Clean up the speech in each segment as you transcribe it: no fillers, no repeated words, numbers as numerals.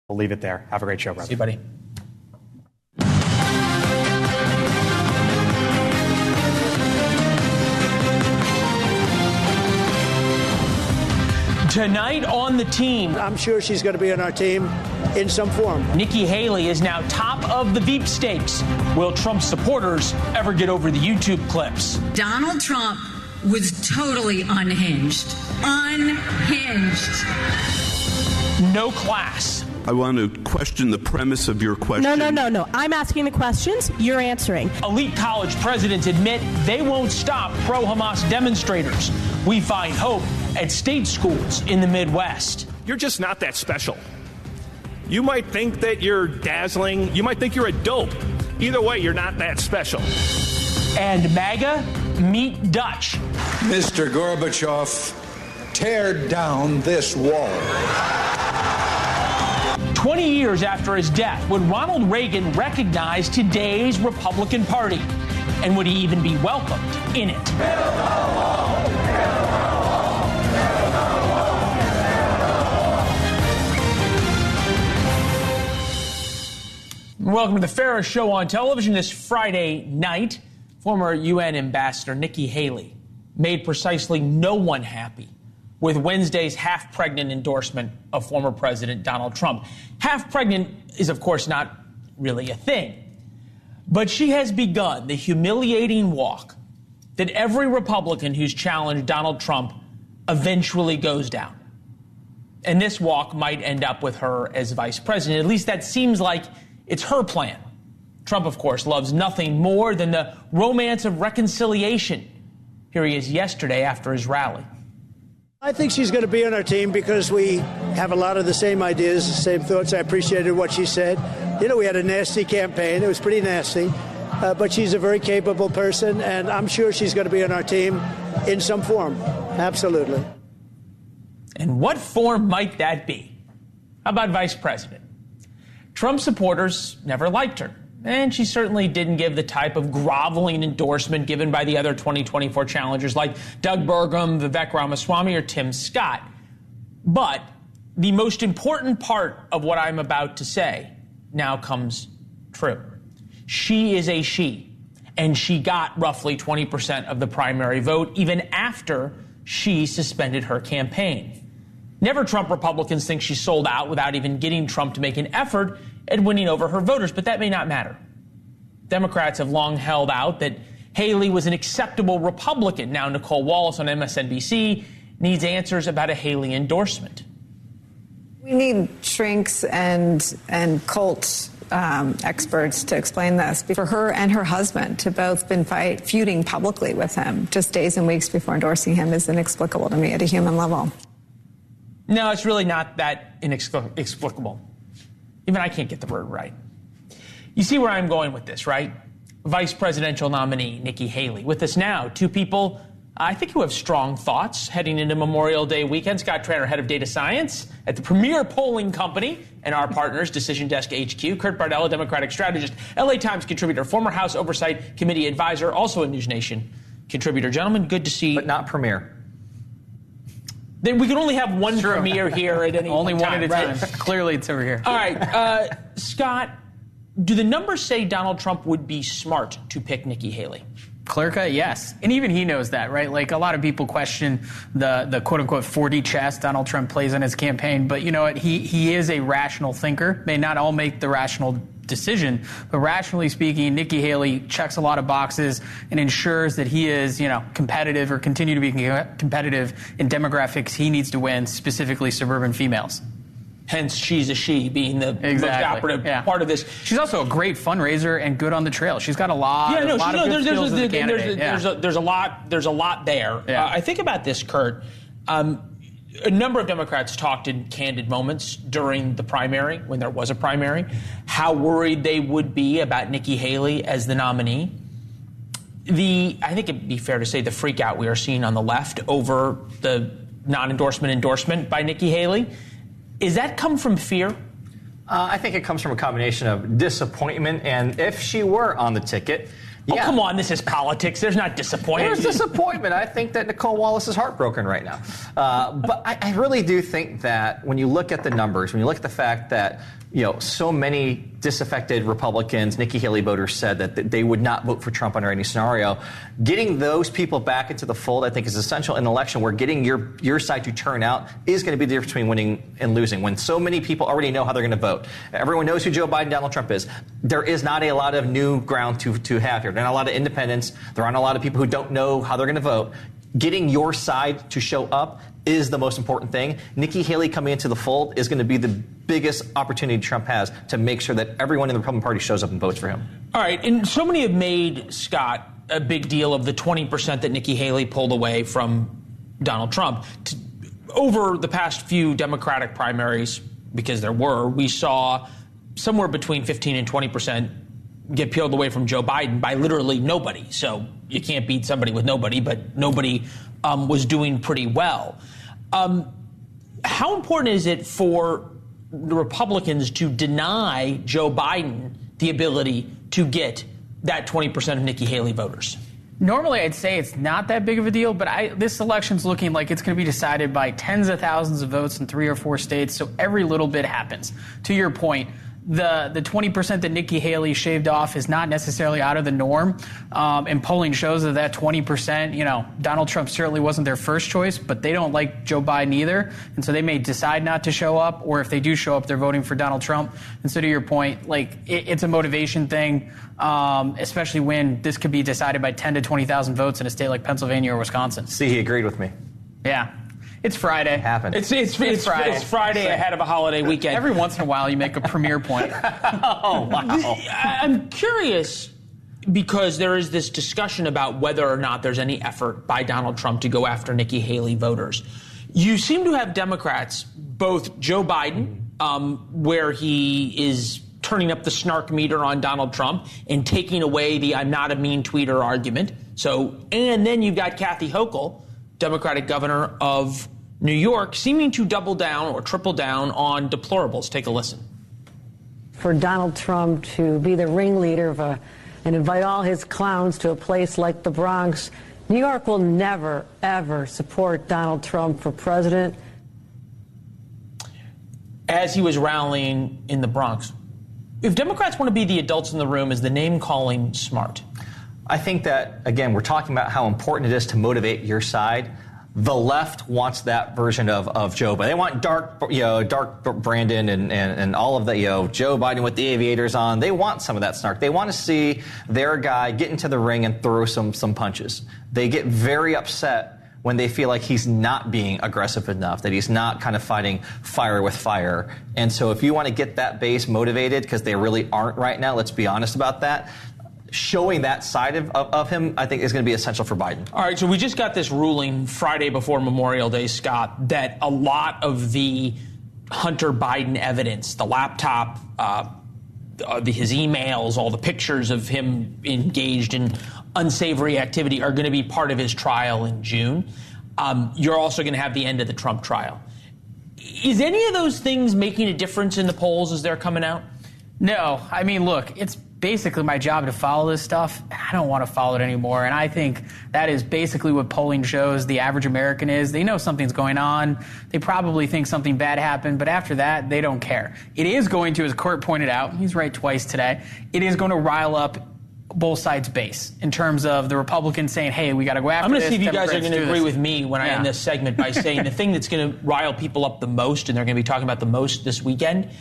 We'll leave it there. Have a great show, brother. See you, buddy. Tonight on the team, I'm sure she's going to be on our team in some form. Nikki Haley is now top of the Veep stakes. Will Trump supporters ever get over the YouTube clips? Donald Trump was totally unhinged. Unhinged. No class. I want to question the premise of your question. No. I'm asking the questions. You're answering. Elite college presidents admit they won't stop pro-Hamas demonstrators. We find hope at state schools in the Midwest. You're just not that special. You might think that you're dazzling. You might think you're a dope. Either way, you're not that special. And MAGA meet Dutch. Mr. Gorbachev, tear down this wall. 20 years after his death, would Ronald Reagan recognize today's Republican Party? And would he even be welcomed in it? Welcome to the fairest show on television this Friday night. Former UN Ambassador Nikki Haley made precisely no one happy with Wednesday's half-pregnant endorsement of former President Donald Trump. Half-pregnant is, of course, not really a thing. But she has begun the humiliating walk that every Republican who's challenged Donald Trump eventually goes down. And this walk might end up with her as vice president. At least that seems like it's her plan. Trump, of course, loves nothing more than the romance of reconciliation. Here he is yesterday after his rally. I think she's going to be on our team because we have a lot of the same ideas, the same thoughts. I appreciated what she said. You know, we had a nasty campaign. It was pretty nasty. But she's a very capable person, and I'm sure she's going to be on our team in some form. Absolutely. And what form might that be? How about vice president? Trump supporters never liked her, and she certainly didn't give the type of groveling endorsement given by the other 2024 challengers like Doug Burgum, Vivek Ramaswamy, or Tim Scott. But the most important part of what I'm about to say now comes true. She is a she, and she got roughly 20% of the primary vote even after she suspended her campaign. Never Trump Republicans think she sold out without even getting Trump to make an effort at winning over her voters, but that may not matter. Democrats have long held out that Haley was an acceptable Republican. Now Nicole Wallace on MSNBC needs answers about a Haley endorsement. We need shrinks and cult experts to explain this. For her and her husband to both been feuding publicly with him just days and weeks before endorsing him is inexplicable to me at a human level. No, it's really not that inexplicable. Even I can't get the word right. You see where I'm going with this, right? Vice presidential nominee Nikki Haley. With us now, two people I think who have strong thoughts heading into Memorial Day weekend. Scott Tranter, head of data science at the premier polling company and our partners, Decision Desk HQ. Kurt Bardella, Democratic strategist, LA Times contributor, former House Oversight Committee advisor, also a NewsNation contributor. Gentlemen, good to see. But not premier. We can only have one premier here at any only time, one at a time. Right? Clearly, it's over here. All right, Scott, do the numbers say Donald Trump would be smart to pick Nikki Haley? Clear cut, yes. And even he knows that, right? Like, a lot of people question the quote-unquote 4D chess Donald Trump plays in his campaign. But you know what? He is a rational thinker. May not all make the rational decision, but rationally speaking, Nikki Haley checks a lot of boxes and ensures that he is, competitive or continue to be competitive in demographics he needs to win, specifically suburban females. Hence, she's a she being the most operative part of this. She's also a great fundraiser and good on the trail. She's got a lot of good skills as a candidate. There's a lot there. Yeah. I think about this, Kurt. A number of Democrats talked in candid moments during the primary, when there was a primary, how worried they would be about Nikki Haley as the nominee. I think it'd be fair to say the freak out we are seeing on the left over the endorsement by Nikki Haley. Is that come from fear? I think it comes from a combination of disappointment, and if she were on the ticket, Oh, come on, this is politics. There's not disappointment. There's disappointment. I think that Nicole Wallace is heartbroken right now. But I really do think that when you look at the numbers, when you look at the fact that so many disaffected Republicans, Nikki Haley voters said that they would not vote for Trump under any scenario. Getting those people back into the fold, I think, is essential in an election where getting your side to turn out is going to be the difference between winning and losing. When so many people already know how they're going to vote. Everyone knows who Joe Biden, Donald Trump is. There is not a lot of new ground to have here. There aren't a lot of independents. There aren't a lot of people who don't know how they're going to vote. Getting your side to show up is the most important thing. Nikki Haley coming into the fold is going to be the biggest opportunity Trump has to make sure that everyone in the Republican Party shows up and votes for him. All right, and so many have made, Scott, a big deal of the 20% that Nikki Haley pulled away from Donald Trump. Over the past few Democratic primaries, because there were, we saw somewhere between 15 and 20% get peeled away from Joe Biden by literally nobody. So you can't beat somebody with nobody, but nobody was doing pretty well. How important is it for the Republicans to deny Joe Biden the ability to get that 20% of Nikki Haley voters? Normally, I'd say it's not that big of a deal, but this election's looking like it's going to be decided by tens of thousands of votes in 3 or 4 states, so every little bit happens. To your point, the 20% that Nikki Haley shaved off is not necessarily out of the norm, and polling shows that 20%, Donald Trump certainly wasn't their first choice, but they don't like Joe Biden either, and so they may decide not to show up, or if they do show up, they're voting for Donald Trump. And so to your point, it's a motivation thing, especially when this could be decided by 10 to 20,000 votes in a state like Pennsylvania or Wisconsin. See, he agreed with me. Yeah. It's Friday. Happened. It's Friday. It's Friday ahead of a holiday weekend. Every once in a while, you make a premier point. Oh, wow. I'm curious because there is this discussion about whether or not there's any effort by Donald Trump to go after Nikki Haley voters. You seem to have Democrats, both Joe Biden, where he is turning up the snark meter on Donald Trump and taking away the I'm not a mean tweeter argument. And then you've got Kathy Hochul, Democratic governor of New York, seeming to double down or triple down on deplorables. Take a listen. For Donald Trump to be the ringleader of and invite all his clowns to a place like the Bronx, New York will never, ever support Donald Trump for president. As he was rallying in the Bronx, if Democrats want to be the adults in the room, is the name calling smart? I think that, again, we're talking about how important it is to motivate your side. The left wants that version of Joe Biden. They want dark Brandon and all of the, Joe Biden with the aviators on. They want some of that snark. They want to see their guy get into the ring and throw some punches. They get very upset when they feel like he's not being aggressive enough, that he's not kind of fighting fire with fire. And so if you want to get that base motivated, because they really aren't right now, let's be honest about that, showing that side of him, I think, is going to be essential for Biden. All right, so we just got this ruling Friday before Memorial Day, Scott, that a lot of the Hunter Biden evidence, the laptop, his emails, all the pictures of him engaged in unsavory activity are going to be part of his trial in June. You're also going to have the end of the Trump trial. Is any of those things making a difference in the polls as they're coming out? No. I mean, look, it's basically my job to follow this stuff. I don't want to follow it anymore. And I think that is basically what polling shows the average American is. They know something's going on. They probably think something bad happened. But after that, they don't care. It is going to, as Court pointed out, he's right twice today, it is going to rile up both sides' base in terms of the Republicans saying, hey, we got to go after this. I'm going to see if you guys are going to agree with me when I end this segment by saying the thing that's going to rile people up the most, and they're going to be talking about the most this weekend,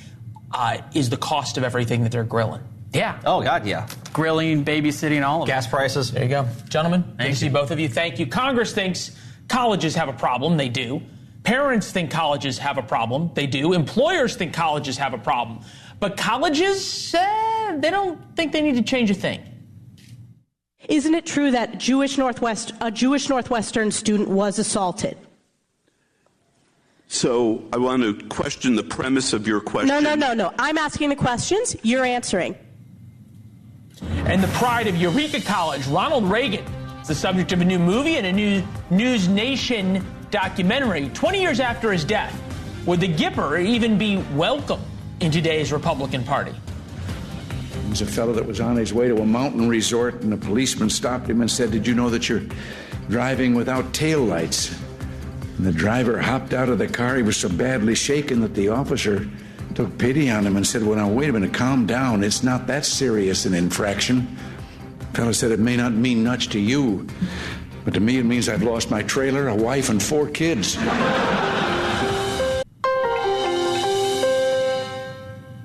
is the cost of everything that they're grilling. Yeah. Oh, God, yeah. Grilling, babysitting, all of it. Gas prices. There you go. Gentlemen, good to see both of you. Thank you. Congress thinks colleges have a problem. They do. Parents think colleges have a problem. They do. Employers think colleges have a problem. But colleges, they don't think they need to change a thing. Isn't it true that a Jewish Northwestern student was assaulted? So I want to question the premise of your question. No. I'm asking the questions. You're answering. And the pride of Eureka College, Ronald Reagan, is the subject of a new movie and a new NewsNation documentary 20 years after his death. Would the Gipper even be welcome in today's Republican Party? There's a fellow that was on his way to a mountain resort, and the policeman stopped him and said, "Did you know that you're driving without taillights?" And the driver hopped out of the car. He was so badly shaken that the officer took pity on him and said, "Well, now, wait a minute, calm down. It's not that serious an infraction." The fellow said, "It may not mean much to you, but to me it means I've lost my trailer, a wife, and 4 kids."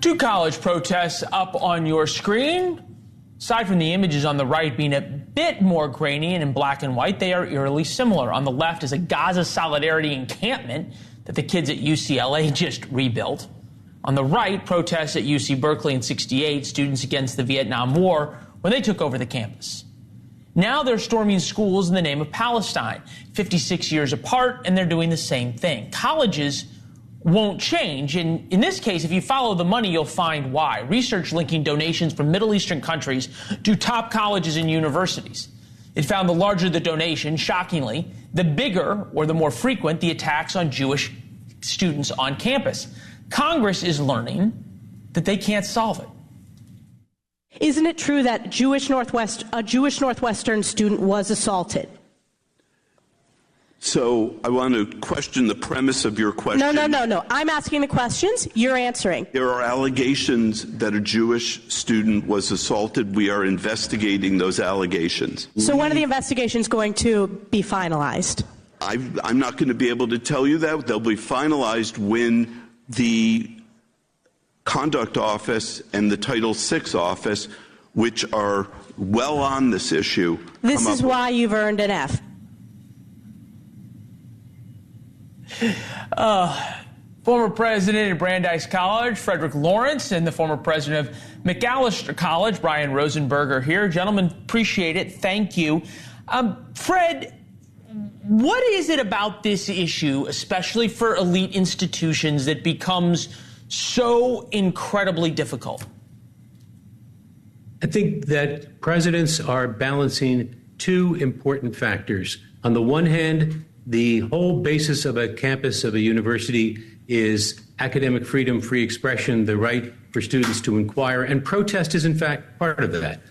2 college protests up on your screen. Aside from the images on the right being a bit more grainy and in black and white, they are eerily similar. On the left is a Gaza Solidarity encampment that the kids at UCLA just rebuilt. On the right, protests at UC Berkeley in '68, students against the Vietnam War when they took over the campus. Now they're storming schools in the name of Palestine, 56 years apart, and they're doing the same thing. Colleges won't change. And in this case, if you follow the money, you'll find why. Research linking donations from Middle Eastern countries to top colleges and universities. It found the larger the donation, shockingly, the bigger or the more frequent the attacks on Jewish students on campus. Congress is learning that they can't solve it. Isn't it true that a Jewish Northwestern student was assaulted? So I want to question the premise of your question. No. I'm asking the questions. You're answering. There are allegations that a Jewish student was assaulted. We are investigating those allegations. So when are the investigations going to be finalized? I'm not going to be able to tell you that. They'll be finalized when the Conduct Office and the Title VI Office, which are well on this issue. This is why you've earned an F. Former president of Brandeis College, Frederick Lawrence, and the former president of McAllister College, Brian Rosenberger here. Gentlemen, appreciate it. Thank you. Fred, what is it about this issue, especially for elite institutions, that becomes so incredibly difficult? I think that presidents are balancing 2 important factors. On the one hand, the whole basis of a campus of a university is academic freedom, free expression, the right for students to inquire, and protest is in fact part of that.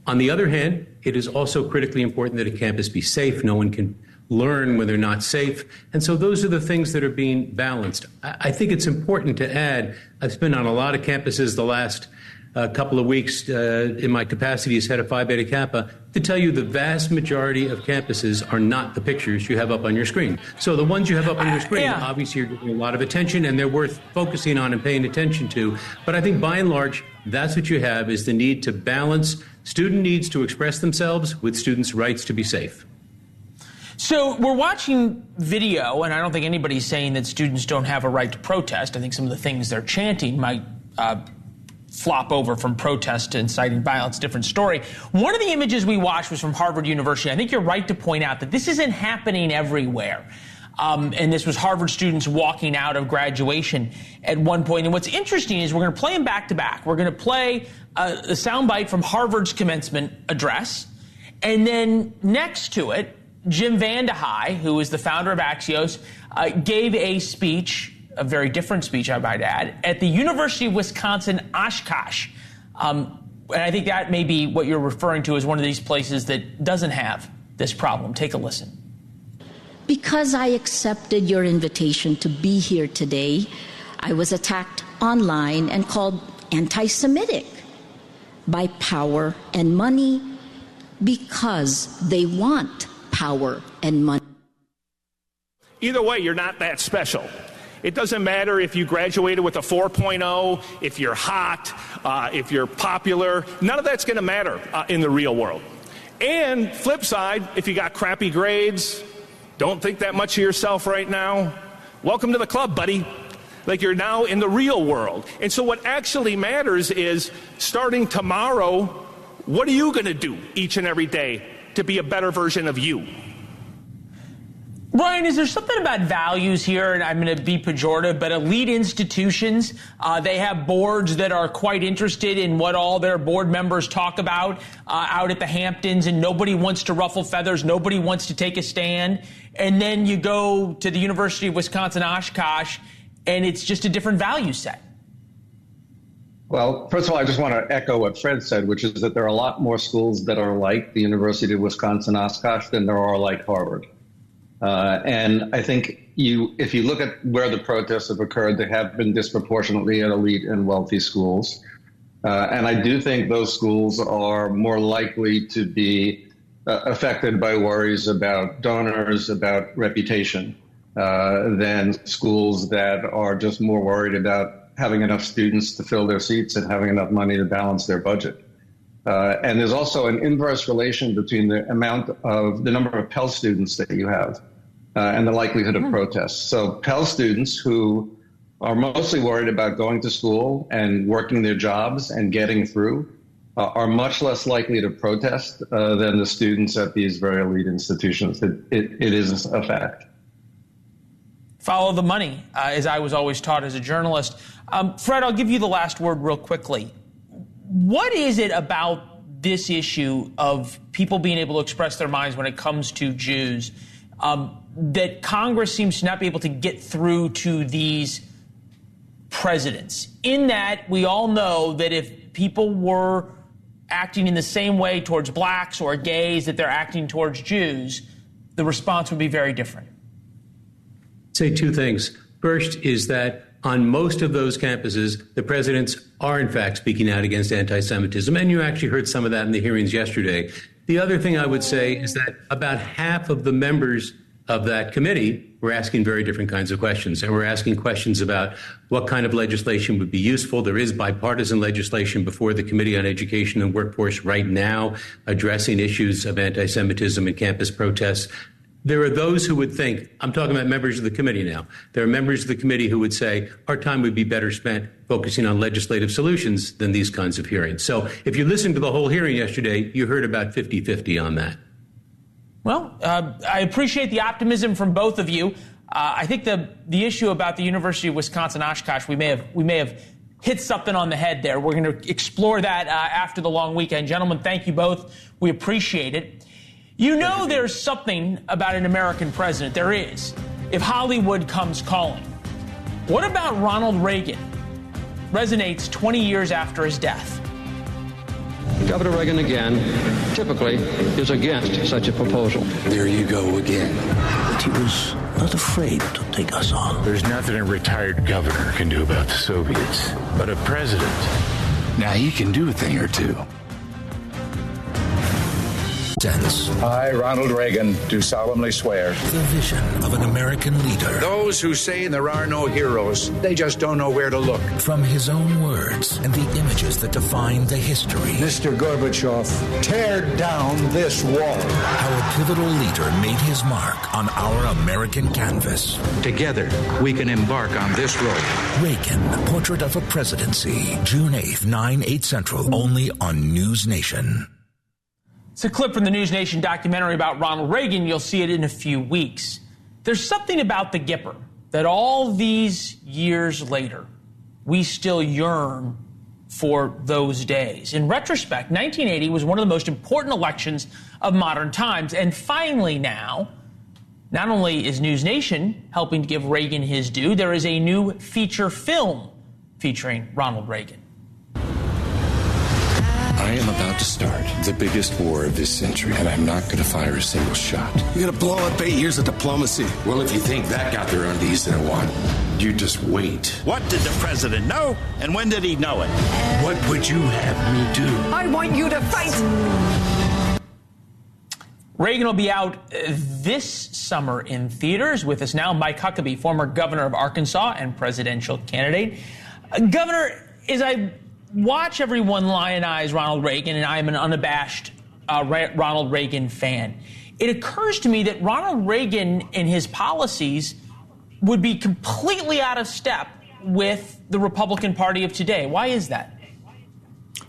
On the other hand, it is also critically important that a campus be safe. No one can learn when they're not safe. And so those are the things that are being balanced. I think it's important to add, I've been on a lot of campuses the last couple of weeks in my capacity as head of Phi Beta Kappa, to tell you the vast majority of campuses are not the pictures you have up on your screen. So the ones you have up on your screen, obviously you're getting a lot of attention and they're worth focusing on and paying attention to. But I think by and large, that's what you have, is the need to balance student needs to express themselves with students' rights to be safe. So we're watching video, and I don't think anybody's saying that students don't have a right to protest. I think some of the things they're chanting might flop over from protest to inciting violence, different story. One of the images we watched was from Harvard University. I think you're right to point out that this isn't happening everywhere. And this was Harvard students walking out of graduation at one point. And what's interesting is we're going to play them back to back. We're going to play a soundbite from Harvard's commencement address. And then next to it, Jim Vandehei, who is the founder of Axios, gave a speech, a very different speech, I might add, at the University of Wisconsin Oshkosh. And I think that may be what you're referring to as one of these places that doesn't have this problem. Take a listen. Because I accepted your invitation to be here today, I was attacked online and called anti-Semitic by Power and Money because they want power and money. Either way, you're not that special. It doesn't matter if you graduated with a 4.0, if you're hot, if you're popular. None of that's going to matter in the real world. And flip side, if you got crappy grades, don't think that much of yourself right now, welcome to the club, buddy. Like, you're now in the real world. And so what actually matters is, starting tomorrow, what are you going to do each and every day to be a better version of you? Brian, is there something about values here, and I'm going to be pejorative, but elite institutions, they have boards that are quite interested in what all their board members talk about out at the Hamptons, and nobody wants to ruffle feathers, nobody wants to take a stand. And then you go to the University of Wisconsin Oshkosh, and it's just a different value set. Well, first of all, I just want to echo what Fred said, which is that there are a lot more schools that are like the University of Wisconsin-Oshkosh than there are like Harvard. And I think if you look at where the protests have occurred, they have been disproportionately at elite and wealthy schools. And I do think those schools are more likely to be affected by worries about donors, about reputation, than schools that are just more worried about having enough students to fill their seats and having enough money to balance their budget. And there's also an inverse relation between the number of Pell students that you have and the likelihood of protests. So Pell students who are mostly worried about going to school and working their jobs and getting through are much less likely to protest than the students at these very elite institutions. It is a fact. Follow the money, as I was always taught as a journalist. Fred, I'll give you the last word real quickly. What is it about this issue of people being able to express their minds when it comes to Jews that Congress seems to not be able to get through to these presidents? In that we all know that if people were acting in the same way towards blacks or gays that they're acting towards Jews, the response would be very different. Say two things. First is that on most of those campuses, the presidents are, in fact, speaking out against anti-Semitism, and you actually heard some of that in the hearings yesterday. The other thing I would say is that about half of the members of that committee were asking very different kinds of questions, and we're asking questions about what kind of legislation would be useful. There is bipartisan legislation before the Committee on Education and Workforce right now addressing issues of anti-Semitism and campus protests. There are those who would think, I'm talking about members of the committee now, there are members of the committee who would say our time would be better spent focusing on legislative solutions than these kinds of hearings. So if you listened to the whole hearing yesterday, you heard about 50-50 on that. Well, I appreciate the optimism from both of you. I think the issue about the University of Wisconsin-Oshkosh, we may have hit something on the head there. We're going to explore that after the long weekend. Gentlemen, thank you both. We appreciate it. You know there's something about an American president. There is. If Hollywood comes calling. What about Ronald Reagan? Resonates 20 years after his death. Governor Reagan, again, typically is against such a proposal. There you go again. But he was not afraid to take us on. There's nothing a retired governor can do about the Soviets, but a president. Now he can do a thing or two. I, Ronald Reagan, do solemnly swear. The vision of an American leader. Those who say there are no heroes, they just don't know where to look. From his own words and the images that define the history. Mr. Gorbachev, tear down this wall. How a pivotal leader made his mark on our American canvas. Together, we can embark on this road. Reagan, Portrait of a Presidency. June 8th, 9/8 Central, only on NewsNation. It's a clip from the NewsNation documentary about Ronald Reagan. You'll see it in a few weeks. There's something about the Gipper that all these years later, we still yearn for those days. In retrospect, 1980 was one of the most important elections of modern times. And finally now, not only is NewsNation helping to give Reagan his due, there is a new feature film featuring Ronald Reagan. I am about to start the biggest war of this century, and I'm not going to fire a single shot. You're going to blow up 8 years of diplomacy. Well, if you think that got their undies in a wad, you just wait. What did the president know, and when did he know it? What would you have me do? I want you to fight. Reagan will be out this summer in theaters. With us now, Mike Huckabee, former governor of Arkansas and presidential candidate. Governor, as I watch everyone lionize Ronald Reagan, and I am an unabashed Ronald Reagan fan, it occurs to me that Ronald Reagan and his policies would be completely out of step with the Republican Party of today. Why is that?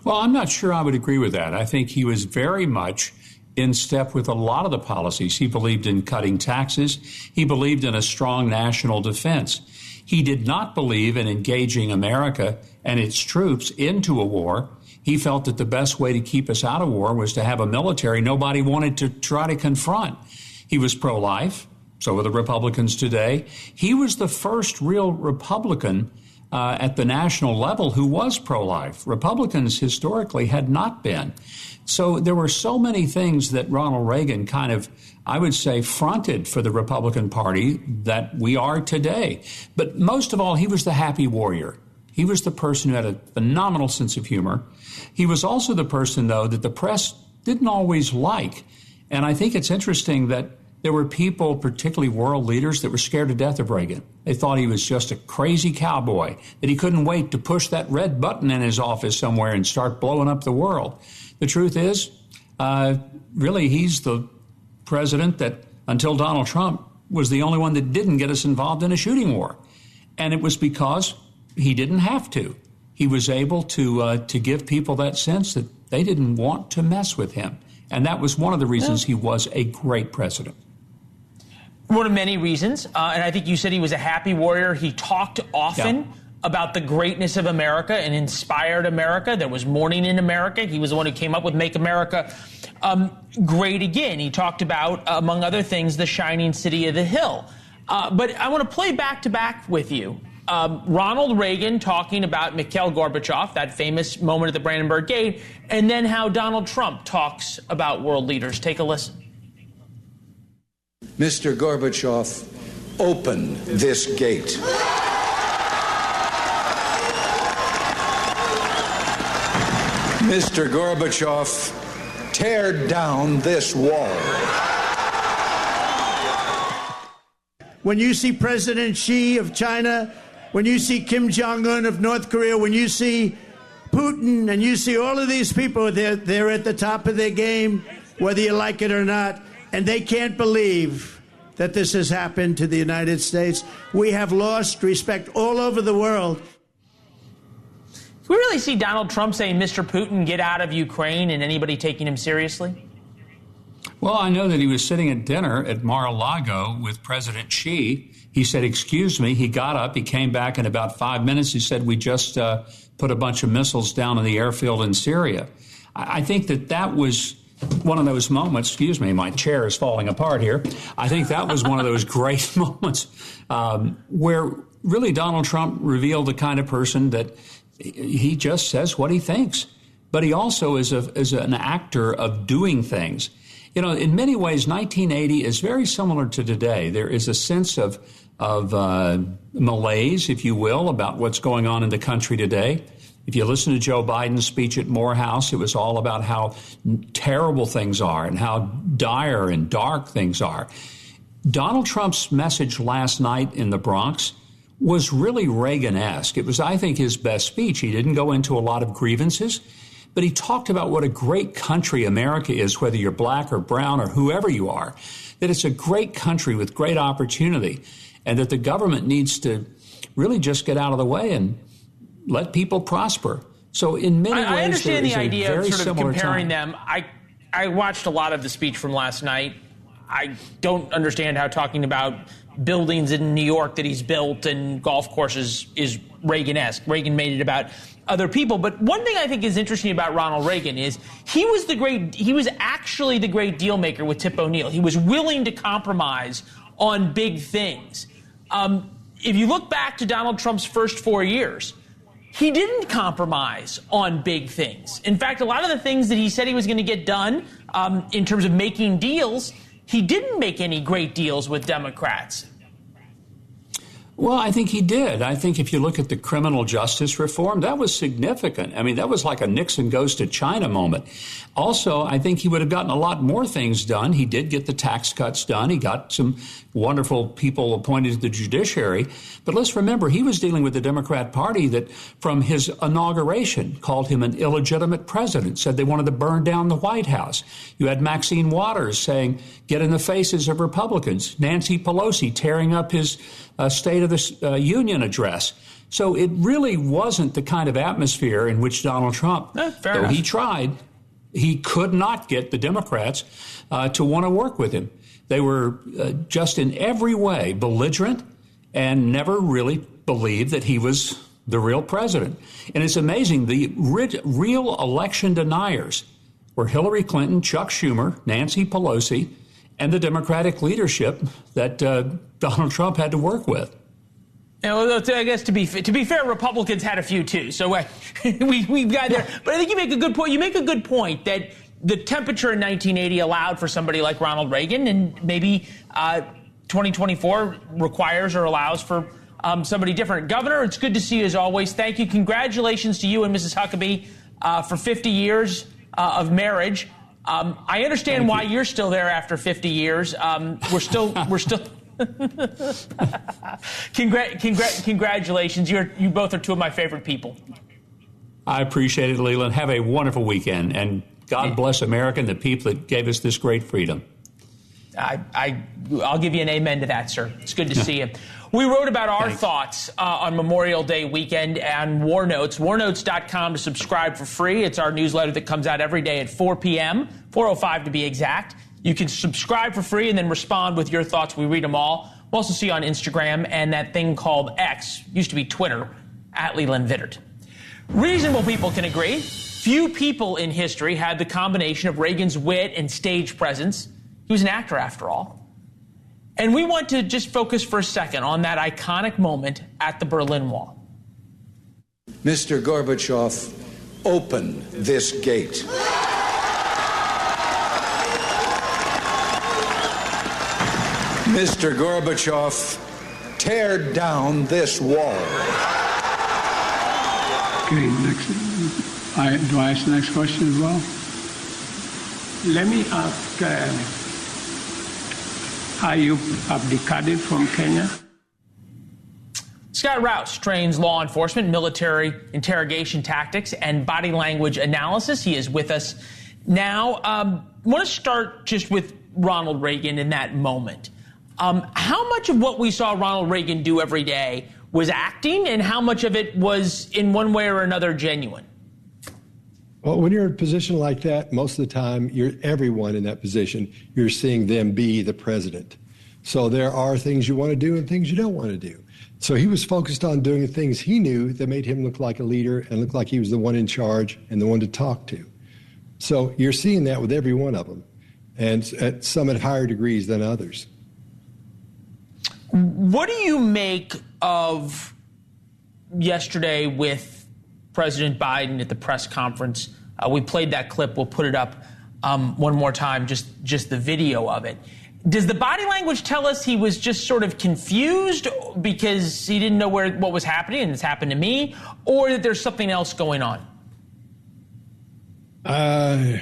Well, I'm not sure I would agree with that. I think he was very much in step with a lot of the policies. He believed in cutting taxes. He believed in a strong national defense. He did not believe in engaging America and its troops into a war. He felt that the best way to keep us out of war was to have a military nobody wanted to try to confront. He was pro-life. So are the Republicans today. He was the first real Republican at the national level who was pro-life. Republicans historically had not been. So there were so many things that Ronald Reagan kind of, I would say, fronted for the Republican Party that we are today. But most of all, he was the happy warrior. He was the person who had a phenomenal sense of humor. He was also the person, though, that the press didn't always like. And I think it's interesting that there were people, particularly world leaders, that were scared to death of Reagan. They thought he was just a crazy cowboy, that he couldn't wait to push that red button in his office somewhere and start blowing up the world. The truth is, really, he's the president that, until Donald Trump, was the only one that didn't get us involved in a shooting war. And it was because he didn't have to. He was able to give people that sense that they didn't want to mess with him. And that was one of the reasons he was a great president. One of many reasons. And I think you said he was a happy warrior. He talked often about the greatness of America and inspired America. There was mourning in America. He was the one who came up with Make America Great Again. He talked about, among other things, the shining city of the hill. But I want to play back to back with you. Ronald Reagan talking about Mikhail Gorbachev, that famous moment at the Brandenburg Gate, and then how Donald Trump talks about world leaders. Take a listen. Mr. Gorbachev, open this gate. Mr. Gorbachev, tear down this wall. When you see President Xi of China, when you see Kim Jong-un of North Korea, when you see Putin and you see all of these people, they're at the top of their game, whether you like it or not, and they can't believe that this has happened to the United States. We have lost respect all over the world. Do we really see Donald Trump saying, Mr. Putin, get out of Ukraine, and anybody taking him seriously? Well, I know that he was sitting at dinner at Mar-a-Lago with President Xi. He said, excuse me. He got up. He came back in about 5 minutes. He said, we just put a bunch of missiles down in the airfield in Syria. I think that was one of those moments. Excuse me, my chair is falling apart here. I think that was one of those great moments where really Donald Trump revealed the kind of person that he just says what he thinks. But he also is an actor of doing things. You know, in many ways, 1980 is very similar to today. There is a sense of malaise, if you will, about what's going on in the country today. If you listen to Joe Biden's speech at Morehouse, it was all about how terrible things are and how dire and dark things are. Donald Trump's message last night in the Bronx was really Reagan-esque. It was, I think, his best speech. He didn't go into a lot of grievances, but he talked about what a great country America is, whether you're black or brown or whoever you are, that it's a great country with great opportunity, and that the government needs to really just get out of the way and let people prosper. So in many ways, I understand the idea of sort of comparing them. I watched a lot of the speech from last night. I don't understand how talking about buildings in New York that he's built and golf courses is Reagan-esque. Reagan made it about other people. But one thing I think is interesting about Ronald Reagan is he was actually the great deal maker with Tip O'Neill. He was willing to compromise on big things. If you look back to Donald Trump's first 4 years, he didn't compromise on big things. In fact, a lot of the things that he said he was going to get done in terms of making deals, he didn't make any great deals with Democrats. Well, I think he did. I think if you look at the criminal justice reform, that was significant. I mean, that was like a Nixon goes to China moment. Also, I think he would have gotten a lot more things done. He did get the tax cuts done. He got some wonderful people appointed to the judiciary. But let's remember, he was dealing with the Democrat Party that from his inauguration called him an illegitimate president, said they wanted to burn down the White House. You had Maxine Waters saying, get in the faces of Republicans. Nancy Pelosi tearing up his State of the Union address. So it really wasn't the kind of atmosphere in which Donald Trump, though he tried, he could not get the Democrats to want to work with him. They were just in every way belligerent and never really believed that he was the real president. And it's amazing, the real election deniers were Hillary Clinton, Chuck Schumer, Nancy Pelosi, and the Democratic leadership that Donald Trump had to work with. I guess to be fair, Republicans had a few too. So we've got there. But I think you make a good point. You make a good point that the temperature in 1980 allowed for somebody like Ronald Reagan, and maybe 2024 requires or allows for somebody different. Governor, it's good to see you as always. Thank you. Congratulations to you and Mrs. Huckabee for 50 years of marriage. I understand why you're still there after 50 years. We're still. Congratulations. You both are two of my favorite people. I appreciate it, Leland. Have a wonderful weekend, and God bless America and the people that gave us this great freedom. I'll give you an amen to that, sir. It's good to see you. We wrote about our thoughts on Memorial Day weekend and War Notes. Warnotes.com to subscribe for free. It's our newsletter that comes out every day at 4 p.m., 4:05 to be exact. You can subscribe for free and then respond with your thoughts. We read them all. We'll also see you on Instagram and that thing called X, used to be Twitter, at Leland Vittert. Reasonable people can agree. Few people in history had the combination of Reagan's wit and stage presence. He was an actor, after all. And we want to just focus for a second on that iconic moment at the Berlin Wall. Mr. Gorbachev, open this gate. Mr. Gorbachev, tear down this wall. Okay, next. Do I ask the next question as well? Let me ask, are you abdicated from Kenya? Scott Rouse trains law enforcement, military interrogation tactics, and body language analysis. He is with us now. I want to start just with Ronald Reagan in that moment. How much of what we saw Ronald Reagan do every day was acting, and how much of it was, in one way or another, genuine? Well, when you're in a position like that, most of the time, everyone in that position, you're seeing them be the president. So there are things you want to do and things you don't want to do. So he was focused on doing the things he knew that made him look like a leader and look like he was the one in charge and the one to talk to. So you're seeing that with every one of them, and some at higher degrees than others. What do you make of yesterday with President Biden at the press conference? We played that clip. We'll put it up one more time, just the video of it. Does the body language tell us he was just sort of confused because he didn't know what was happening, and it's happened to me, or that there's something else going on? I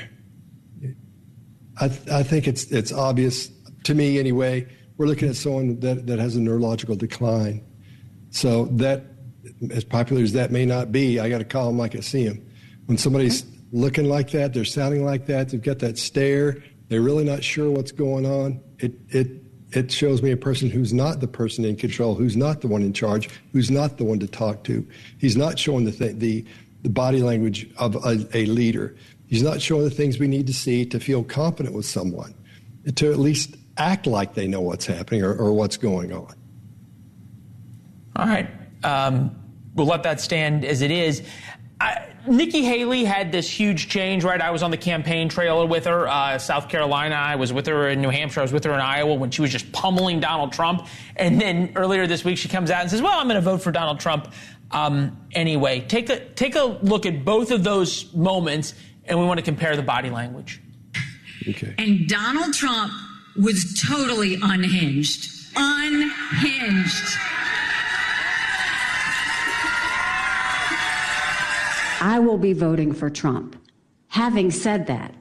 think it's obvious, to me anyway. We're looking at someone that has a neurological decline. So that, as popular as that may not be, I got to call them like I see them. When somebody's looking like that, they're sounding like that, they've got that stare, they're really not sure what's going on, it shows me a person who's not the person in control, who's not the one in charge, who's not the one to talk to. He's not showing the body language of a leader. He's not showing the things we need to see to feel confident with someone, to at least act like they know what's happening or what's going on. All right. We'll let that stand as it is. Nikki Haley had this huge change, right? I was on the campaign trail with her, South Carolina. I was with her in New Hampshire. I was with her in Iowa when she was just pummeling Donald Trump. And then earlier this week, she comes out and says, well, I'm going to vote for Donald Trump anyway. Take a look at both of those moments, and we want to compare the body language. Okay. And Donald Trump was totally unhinged. Unhinged. I will be voting for Trump. Having said that,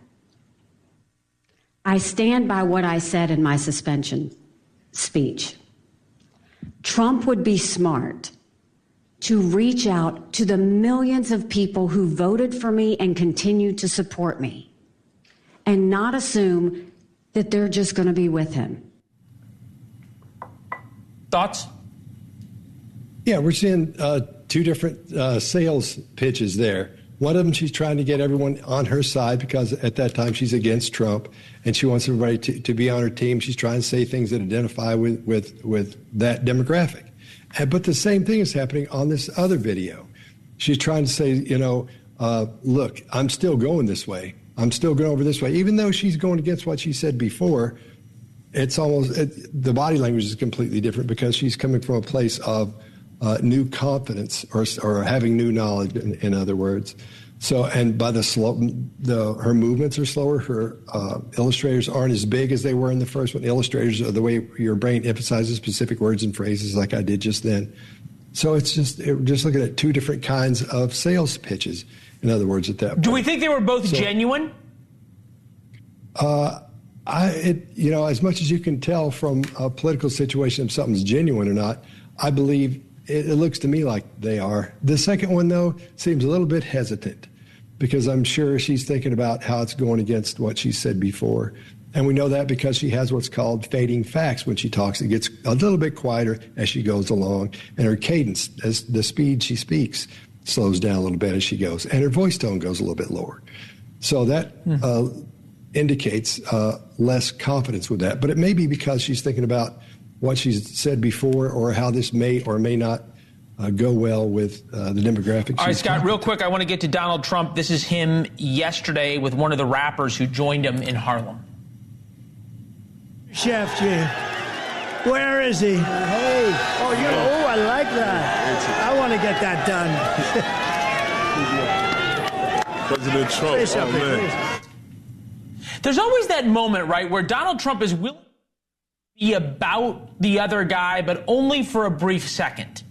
I stand by what I said in my suspension speech. Trump would be smart to reach out to the millions of people who voted for me and continue to support me, and not assume that they're just going to be with him. Thoughts? Yeah, we're seeing two different sales pitches there. One of them, she's trying to get everyone on her side because at that time she's against Trump, and she wants everybody to be on her team. She's trying to say things that identify with that demographic. But the same thing is happening on this other video. She's trying to say, look, I'm still going this way. I'm still going over this way. Even though she's going against what she said before, it's almost, the body language is completely different because she's coming from a place of new confidence or having new knowledge, in other words. So, and by her movements are slower. Her illustrators aren't as big as they were in the first one. Illustrators are the way your brain emphasizes specific words and phrases, like I did just then. So it's just looking at two different kinds of sales pitches. In other words, at that point. Do we think they were both genuine? As much as you can tell from a political situation if something's genuine or not, I believe it looks to me like they are. The second one, though, seems a little bit hesitant, because I'm sure she's thinking about how it's going against what she said before. And we know that because she has what's called fading facts when she talks. It gets a little bit quieter as she goes along, and her cadence, as the speed she speaks, slows down a little bit as she goes, and her voice tone goes a little bit lower. So that indicates less confidence with that. But it may be because she's thinking about what she's said before, or how this may or may not go well with the demographics. All right, Scott, real quick, I want to get to Donald Trump. This is him yesterday with one of the rappers who joined him in Harlem. Chef G, where is he? Hey. Oh, I like that. I want to get that done. President Trump, oh man. There's always that moment, right, where Donald Trump is willing to be about the other guy, but only for a brief second.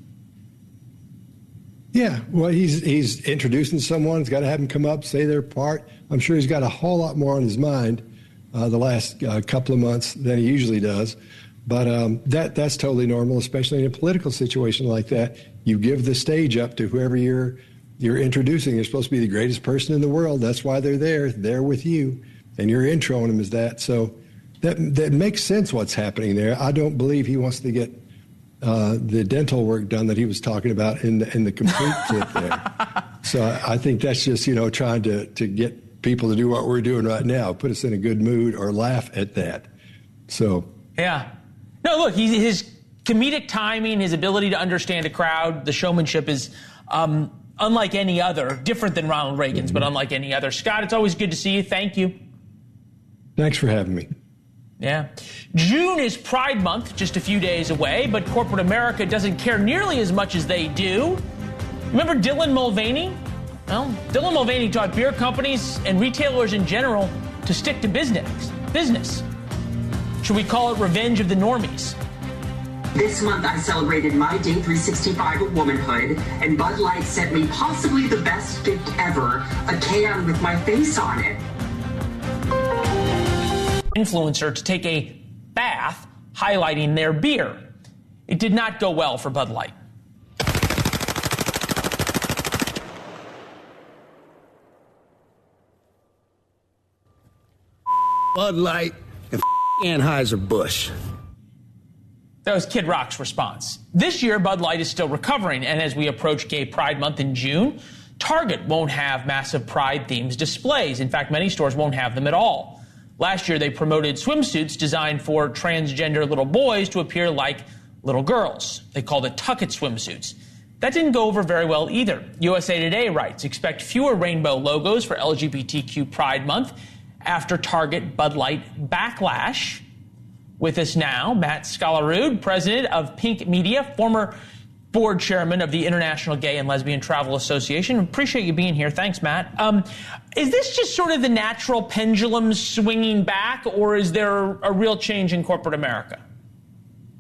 Yeah, well, he's introducing someone. He's got to have him come up, say their part. I'm sure he's got a whole lot more on his mind the last couple of months than he usually does. But that's totally normal, especially in a political situation like that. You give the stage up to whoever you're introducing. They're supposed to be the greatest person in the world. That's why they're there. They're with you, and you're introing them as that. So that makes sense what's happening there. I don't believe he wants to get the dental work done that he was talking about in the complete clip there. So I think that's just, trying to get people to do what we're doing right now, put us in a good mood or laugh at that. So. Yeah. No, look, his comedic timing, his ability to understand a crowd, the showmanship is unlike any other, different than Ronald Reagan's, but unlike any other. Scott, it's always good to see you. Thank you. Thanks for having me. Yeah. June is Pride Month, just a few days away, but corporate America doesn't care nearly as much as they do. Remember Dylan Mulvaney? Well, Dylan Mulvaney taught beer companies and retailers in general to stick to business. Should we call it revenge of the normies? This month I celebrated my day 365 of womanhood, and Bud Light sent me possibly the best gift ever, a can with my face on it. Influencer to take a bath highlighting their beer. It did not go well for Bud Light. Bud Light and Anheuser-Busch. That was Kid Rock's response. This year, Bud Light is still recovering, and as we approach Gay Pride Month in June, Target won't have massive Pride themes displays. In fact, many stores won't have them at all. Last year, they promoted swimsuits designed for transgender little boys to appear like little girls. They called it Tuck It swimsuits. That didn't go over very well either. USA Today writes, expect fewer rainbow logos for LGBTQ Pride Month after Target Bud Light backlash. With us now, Matt Scalarud, president of Pink Media, former board chairman of the International Gay and Lesbian Travel Association. Appreciate you being here. Thanks, Matt. Is this just sort of the natural pendulum swinging back, or is there a real change in corporate America?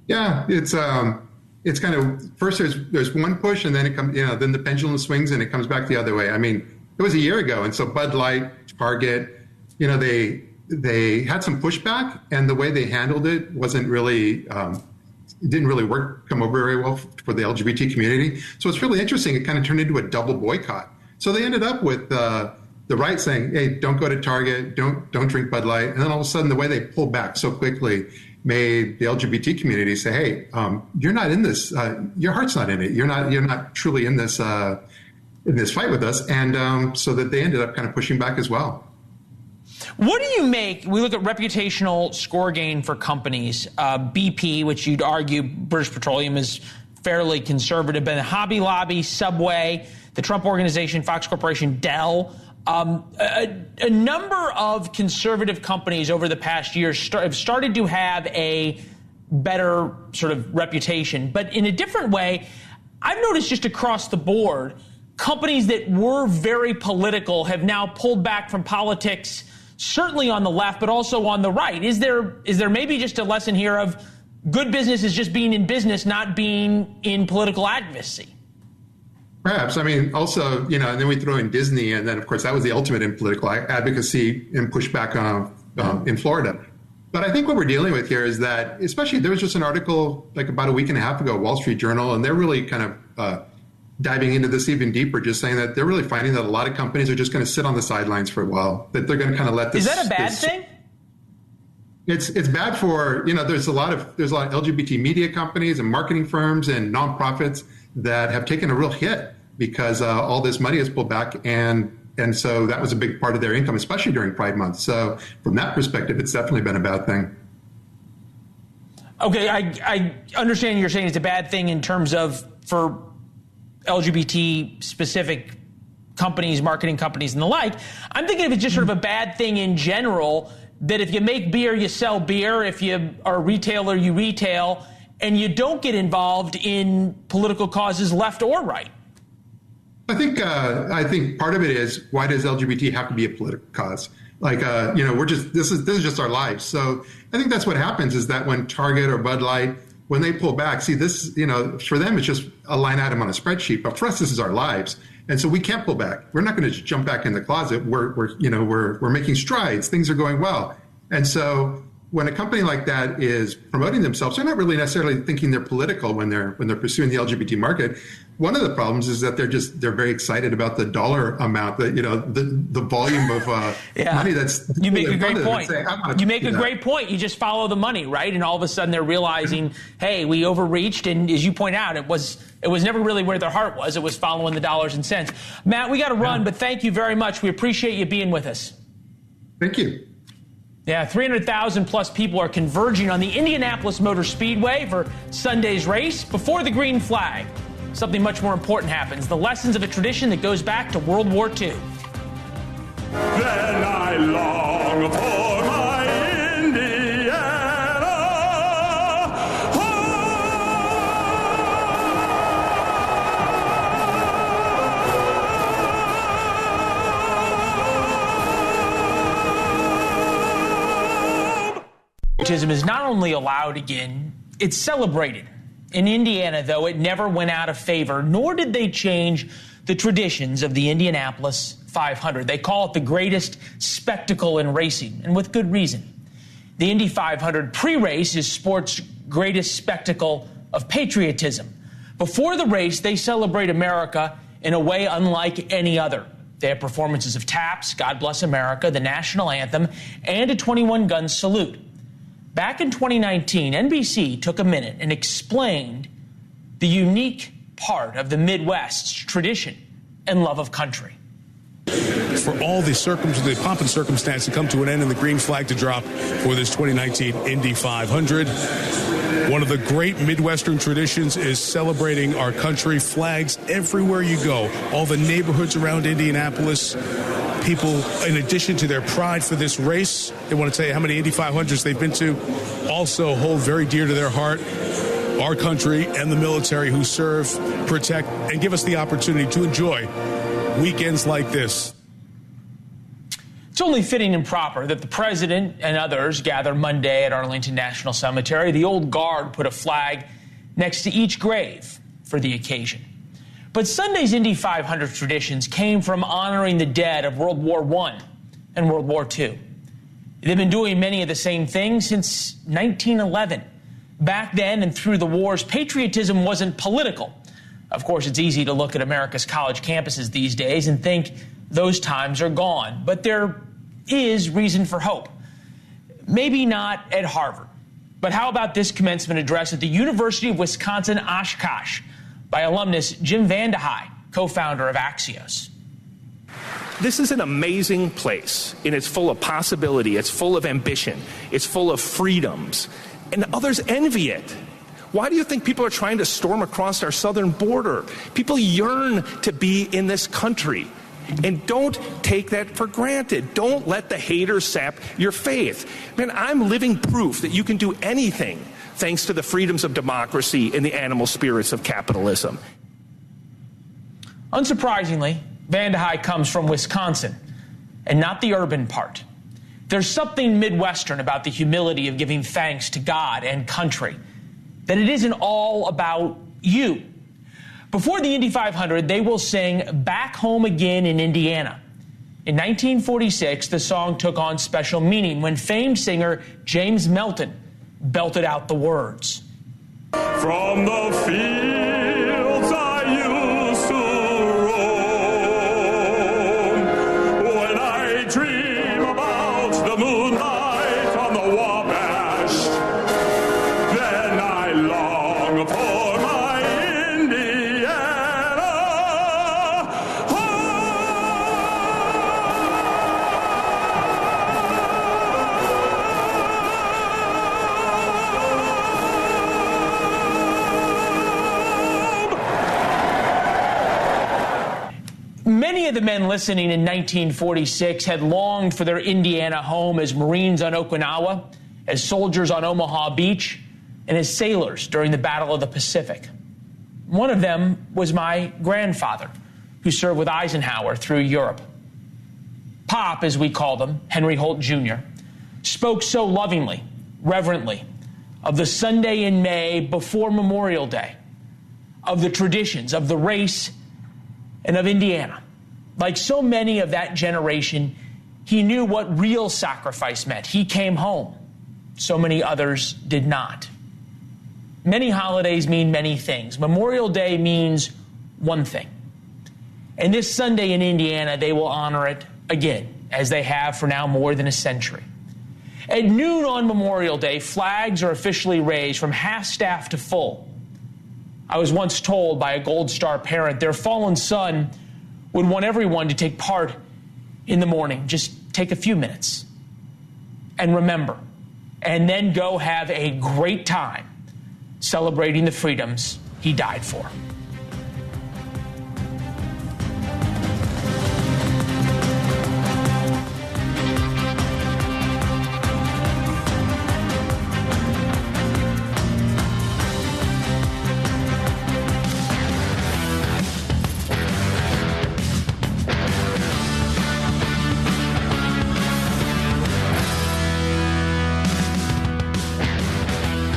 Yeah, it's kind of, first there's one push, and then it comes, then the pendulum swings and it comes back the other way. I mean, it was a year ago, and so Bud Light, Target, they had some pushback, and the way they handled it wasn't really. It didn't really come over very well for the LGBT community. So it's really interesting. It kind of turned into a double boycott. So they ended up with the right saying, hey, don't go to Target, don't drink Bud Light. And then all of a sudden, the way they pulled back so quickly made the LGBT community say, hey, you're not in this. Your heart's not in it. You're not truly in this fight with us. And so that they ended up kind of pushing back as well. What do you make? We look at reputational score gain for companies. BP, which you'd argue British Petroleum is fairly conservative, but Hobby Lobby, Subway, the Trump Organization, Fox Corporation, Dell. A number of conservative companies over the past year have started to have a better sort of reputation. But in a different way, I've noticed just across the board, companies that were very political have now pulled back from politics, certainly on the left, but also on the right. Is there maybe just a lesson here of good business is just being in business, not being in political advocacy? Perhaps. I mean, also, and then we throw in Disney, and then, of course, that was the ultimate in political advocacy and pushback in Florida. But I think what we're dealing with here is that, especially, there was just an article like about a week and a half ago, Wall Street Journal, and they're really kind of diving into this even deeper, just saying that they're really finding that a lot of companies are just going to sit on the sidelines for a while, that they're going to kind of let this. Is that a bad thing? It's bad for, there's a lot of LGBT media companies and marketing firms and nonprofits that have taken a real hit because all this money is pulled back, and so that was a big part of their income, especially during Pride Month. So from that perspective, it's definitely been a bad thing. Okay, I understand you're saying it's a bad thing in terms of for LGBT specific companies, marketing companies and the like. I'm thinking of it just sort of a bad thing in general, that if you make beer, you sell beer. If you are a retailer, you retail, and you don't get involved in political causes left or right. I think part of it is, why does LGBT have to be a political cause? Like, this is just our lives. So I think that's what happens, is that when Target or Bud Light, when they pull back, see this, for them, it's just a line item on a spreadsheet, but for us, this is our lives. And so we can't pull back. We're not going to just jump back in the closet. We're making strides. Things are going well. And so when a company like that is promoting themselves, they're not really necessarily thinking they're political when they're pursuing the LGBT market. One of the problems is that they're very excited about the dollar amount, the volume of money that's. You make a great point. You make a great point. You just follow the money, right? And all of a sudden they're realizing, hey, we overreached, and as you point out, it was never really where their heart was. It was following the dollars and cents. Matt, we got to run, but thank you very much. We appreciate you being with us. Thank you. Yeah, 300,000 plus people are converging on the Indianapolis Motor Speedway for Sunday's race before the green flag. Something much more important happens: the lessons of a tradition that goes back to World War II. Then I long for my Indiana. Patriotism is not only allowed again, it's celebrated. In Indiana, though, it never went out of favor, nor did they change the traditions of the Indianapolis 500. They call it the greatest spectacle in racing, and with good reason. The Indy 500 pre-race is sport's greatest spectacle of patriotism. Before the race, they celebrate America in a way unlike any other. They have performances of taps, God Bless America, the national anthem, and a 21-gun salute. Back in 2019, NBC took a minute and explained the unique part of the Midwest's tradition and love of country. For all the pomp and circumstance to come to an end and the green flag to drop for this 2019 Indy 500. One of the great Midwestern traditions is celebrating our country. Flags everywhere you go. All the neighborhoods around Indianapolis. People, in addition to their pride for this race, they want to tell you how many Indy 500s they've been to, also hold very dear to their heart our country and the military who serve, protect, and give us the opportunity to enjoy weekends like this. It's only fitting and proper that the president and others gather Monday at Arlington National Cemetery. The old guard put a flag next to each grave for the occasion. But Sunday's Indy 500 traditions came from honoring the dead of World War I and World War II. They've been doing many of the same things since 1911. Back then and through the wars, patriotism wasn't political. Of course, it's easy to look at America's college campuses these days and think those times are gone. But there is reason for hope. Maybe not at Harvard. But how about this commencement address at the University of Wisconsin-Oshkosh by alumnus Jim Vandehei, co-founder of Axios. This is an amazing place, and it's full of possibility, it's full of ambition, it's full of freedoms, and others envy it. Why do you think people are trying to storm across our southern border? People yearn to be in this country. And don't take that for granted. Don't let the haters sap your faith. Man, I'm living proof that you can do anything thanks to the freedoms of democracy and the animal spirits of capitalism. Unsurprisingly, Vandehei comes from Wisconsin, and not the urban part. There's something Midwestern about the humility of giving thanks to God and country, that it isn't all about you. Before the Indy 500, they will sing Back Home Again in Indiana. In 1946, the song took on special meaning when famed singer James Melton belted out the words. From the fields I used to roam, when I dream about the moonlight on the Wabash, then I long for my Indiana home. Many of the men listening in 1946 had longed for their Indiana home as Marines on Okinawa, as soldiers on Omaha Beach, and as sailors during the Battle of the Pacific. One of them was my grandfather, who served with Eisenhower through Europe. Pop, as we called him, Henry Holt Jr., spoke so lovingly, reverently, of the Sunday in May before Memorial Day, of the traditions, of the race, and of Indiana. Like so many of that generation, he knew what real sacrifice meant. He came home. So many others did not. Many holidays mean many things. Memorial Day means one thing. And this Sunday in Indiana, they will honor it again, as they have for now more than a century. At noon on Memorial Day, flags are officially raised from half-staff to full. I was once told by a Gold Star parent their fallen son would want everyone to take part in the morning. Just take a few minutes and remember, and then go have a great time celebrating the freedoms he died for.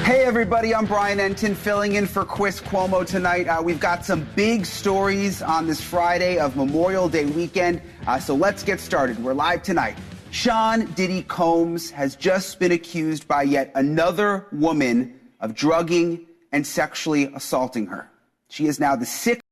Hey everybody, I'm Brian Enton filling in for Chris Cuomo tonight. We've got some big stories on this Friday of Memorial Day weekend, so let's get started. We're live tonight. Sean Diddy Combs has just been accused by yet another woman of drugging and sexually assaulting her. She is now the sixth